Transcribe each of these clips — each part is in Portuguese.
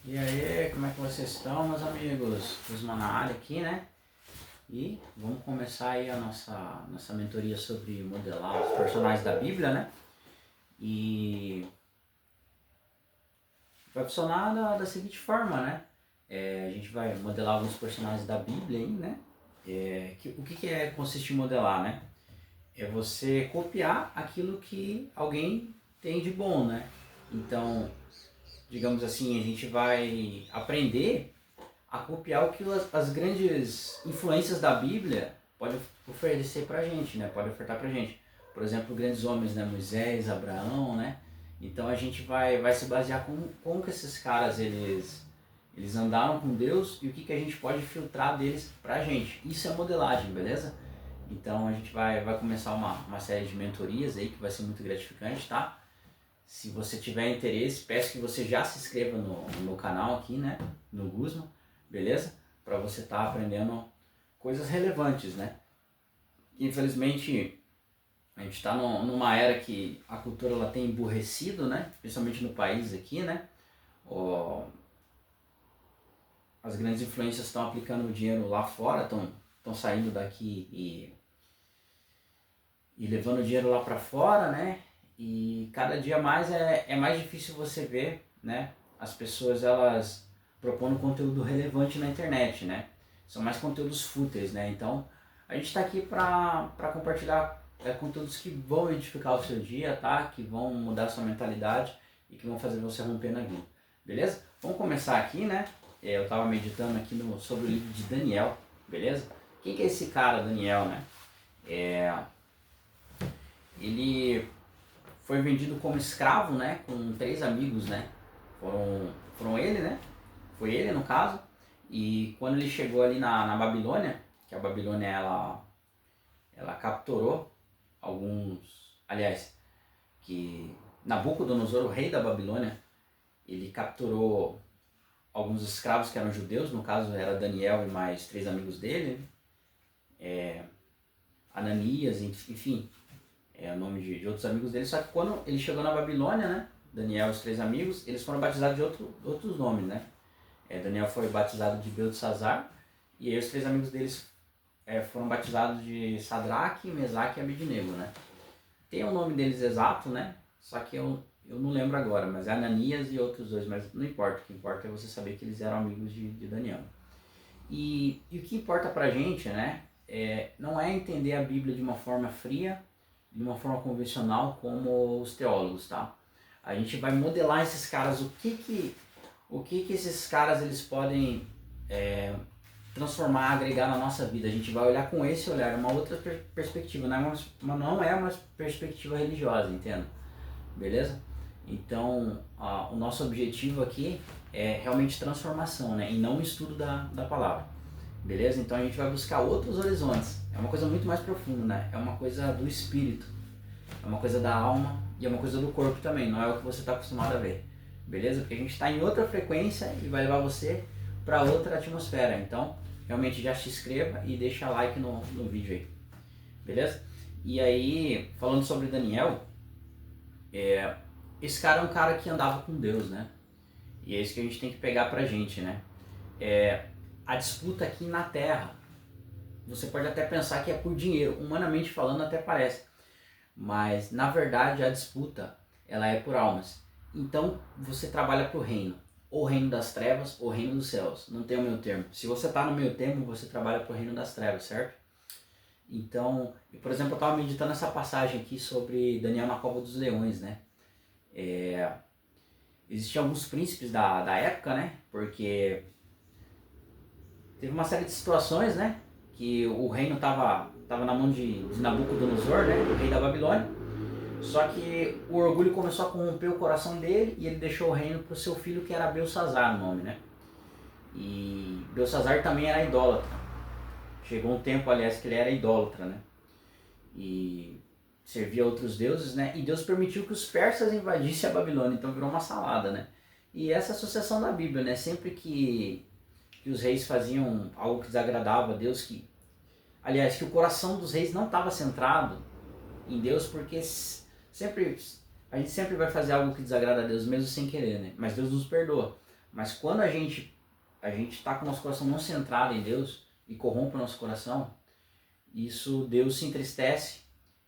E aí, como é que vocês estão, meus amigos? Cusma na área aqui, né? E vamos começar aí a nossa mentoria sobre modelar os personagens da Bíblia, né? E vai funcionar da seguinte forma, né? A gente vai modelar alguns personagens da Bíblia aí, né? O que consiste em modelar, né? É você copiar aquilo que alguém tem de bom, né? Então, digamos assim, a gente vai aprender a copiar o que as grandes influências da Bíblia podem oferecer pra gente, né? Pode ofertar pra gente. Por exemplo, grandes homens, né? Moisés, Abraão, né? Então a gente vai se basear como que esses caras eles andaram com Deus e o que a gente pode filtrar deles pra gente. Isso é modelagem, beleza? Então a gente vai começar uma série de mentorias aí que vai ser muito gratificante, tá? Se você tiver interesse, peço que você já se inscreva no meu canal aqui, né? No Guzman, beleza? Para você estar aprendendo coisas relevantes, né? Infelizmente, a gente está numa era que a cultura ela tem emburrecido, né? Principalmente no país aqui, né? As grandes influências estão aplicando o dinheiro lá fora, estão saindo daqui e levando o dinheiro lá para fora, né? E cada dia mais é mais difícil você ver, né? As pessoas elas propondo conteúdo relevante na internet, né? São mais conteúdos fúteis, né? Então a gente está aqui para compartilhar conteúdos que vão edificar o seu dia, tá? Que vão mudar a sua mentalidade e que vão fazer você romper na vida, beleza? Vamos começar aqui, né? Eu estava meditando aqui sobre o livro de Daniel, beleza? Quem que é esse cara, Daniel, né? Ele foi vendido como escravo, né, com 3 amigos, né, foram ele, né, foi ele no caso, e quando ele chegou ali na Babilônia, que a Babilônia ela capturou que Nabucodonosor, o rei da Babilônia, ele capturou alguns escravos que eram judeus, no caso era Daniel e mais 3 amigos dele, Ananias, enfim, o nome de outros amigos dele, só que quando ele chegou na Babilônia, né, Daniel e os 3 amigos, eles foram batizados de outros nomes, né? Daniel foi batizado de Beltesazar, e aí os 3 amigos deles foram batizados de Sadraque, Mesaque e Abednego, né? Tem o nome deles exato, né? Só que eu não lembro agora, mas é Ananias e outros 2, mas não importa, o que importa é você saber que eles eram amigos de Daniel. E o que importa pra gente, né, não é entender a Bíblia de uma forma fria, de uma forma convencional como os teólogos, tá? A gente vai modelar esses caras, o que esses caras eles podem transformar, agregar na nossa vida. A gente vai olhar com esse olhar, uma outra perspectiva, não é uma perspectiva religiosa, entenda? Beleza? Então, o nosso objetivo aqui é realmente transformação, né? E não o estudo da palavra. Beleza? Então a gente vai buscar outros horizontes. É uma coisa muito mais profunda, né? É uma coisa do espírito, é uma coisa da alma e é uma coisa do corpo também. Não é o que você está acostumado a ver. Beleza? Porque a gente está em outra frequência e vai levar você para outra atmosfera. Então, realmente já se inscreva e deixa like no vídeo aí. Beleza? E aí, falando sobre Daniel, esse cara é um cara que andava com Deus, né? E é isso que a gente tem que pegar pra gente, né? A disputa aqui na Terra, você pode até pensar que é por dinheiro, humanamente falando até parece, mas na verdade a disputa ela é por almas. Então você trabalha pro reino, ou reino das trevas ou reino dos céus, não tem o meio termo. Se você tá no meio termo, você trabalha pro reino das trevas, certo? Então, por exemplo, eu estava meditando essa passagem aqui sobre Daniel na cova dos leões, né? Existiam alguns príncipes da época, né? Porque teve uma série de situações, né? Que o reino estava na mão de Nabucodonosor, né? O rei da Babilônia. Só que o orgulho começou a corromper o coração dele e ele deixou o reino para o seu filho, que era Belsazar, o nome, né? E Belsazar também era idólatra. Chegou um tempo, aliás, que ele era idólatra, né? E servia a outros deuses, né? E Deus permitiu que os persas invadissem a Babilônia, então virou uma salada, né? E essa associação da Bíblia, né? Sempre que os reis faziam algo que desagradava a Deus, que o coração dos reis não estava centrado em Deus, porque a gente sempre vai fazer algo que desagrada a Deus, mesmo sem querer, né? Mas Deus nos perdoa. Mas quando a gente está com o nosso coração não centrado em Deus e corrompe o nosso coração, isso Deus se entristece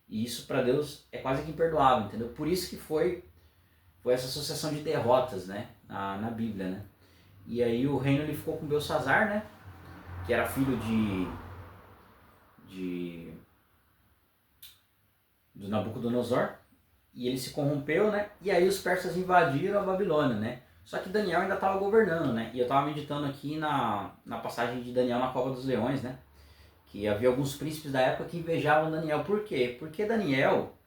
e isso para Deus é quase que imperdoável, entendeu? Por isso que foi essa associação de derrotas, né, na Bíblia, né? E aí o reino ele ficou com Belsazar, né, que era filho do Nabucodonosor, e ele se corrompeu, né? E aí os persas invadiram a Babilônia, né? Só que Daniel ainda estava governando, né? E eu estava meditando aqui na passagem de Daniel na Cova dos Leões, né? Que havia alguns príncipes da época que invejavam Daniel. Por quê? Porque Daniel,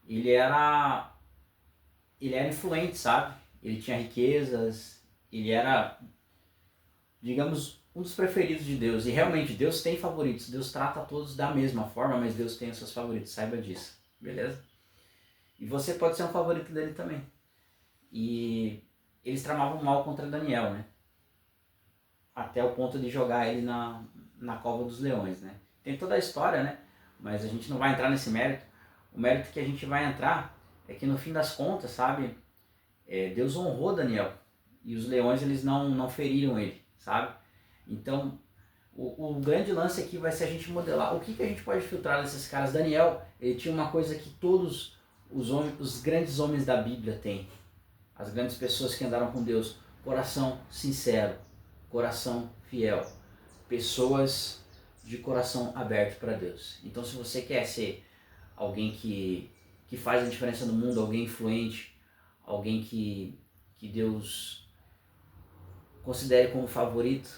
ele era influente, sabe? Ele tinha riquezas, ele era, digamos, um dos preferidos de Deus. E realmente, Deus tem favoritos. Deus trata todos da mesma forma, mas Deus tem os seus favoritos. Saiba disso, beleza? E você pode ser um favorito dele também. E eles tramavam mal contra Daniel, né? Até o ponto de jogar ele na cova dos leões, né? Tem toda a história, né? Mas a gente não vai entrar nesse mérito. O mérito que a gente vai entrar é que no fim das contas, sabe? Deus honrou Daniel. E os leões, eles não feriram ele, sabe? Então, o grande lance aqui vai ser a gente modelar o que a gente pode filtrar desses caras. Daniel, ele tinha uma coisa que todos os grandes homens da Bíblia têm. As grandes pessoas que andaram com Deus. Coração sincero, coração fiel. Pessoas de coração aberto para Deus. Então, se você quer ser alguém que faz a diferença no mundo, alguém influente, alguém que Deus considere como favorito,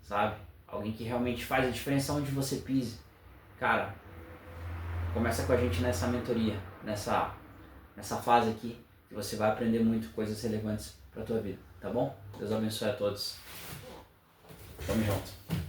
sabe? Alguém que realmente faz a diferença onde você pise. Cara, começa com a gente nessa mentoria, nessa fase aqui, que você vai aprender muito coisas relevantes para a tua vida, tá bom? Deus abençoe a todos. Tamo junto.